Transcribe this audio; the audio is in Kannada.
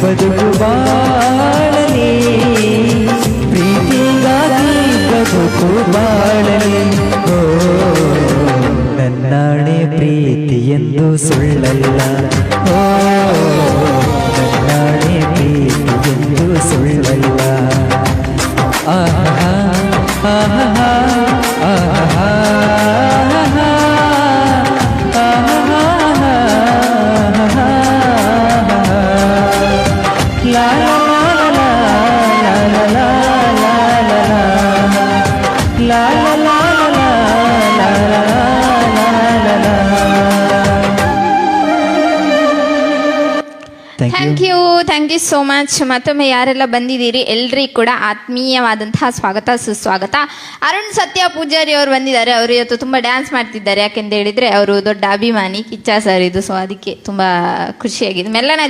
ಬದುಕು ಬಾಳಲಿ, ಪ್ರೀತಿಗಾಗಿ ಬದುಕು ಬಾಳಲಿ. ಓ ನನ್ನಾಣೆ ಪ್ರೀತಿ ಎಂದು ಸುಳ್ಳಲ್ಲ, ಓ ನನ್ನಾಣೆ ಪ್ರೀತಿ ಎಂದು ಸುಳ್ಳಲ್ಲ. ಆಹಾ ಆಹಾ ಆಹಾ ಥ್ಯಾಂಕ್ ಯು ಸೋ ಮಚ್. ಮತ್ತೊಮ್ಮೆ ಯಾರೆಲ್ಲ ಬಂದಿದ್ದೀರಿ ಎಲ್ರಿಗೂ ಕೂಡ ಆತ್ಮೀಯವಾದಂತಹ ಸ್ವಾಗತ ಸುಸ್ವಾಗತ. ಅರುಣ್ ಸತ್ಯ ಪೂಜಾರಿ ಅವರು ಬಂದಿದ್ದಾರೆ. ಅವರು ಇವತ್ತು ತುಂಬ ಡ್ಯಾನ್ಸ್ ಮಾಡ್ತಿದ್ದಾರೆ. ಯಾಕೆಂತ ಹೇಳಿದರೆ ಅವರು ದೊಡ್ಡ ಅಭಿಮಾನಿ ಕಿಚ್ಚ ಸರ್ ಇದು. ಸೊ ಅದಕ್ಕೆ ತುಂಬ ಖುಷಿಯಾಗಿದೆ. ಮೆಲ್ಲನೆ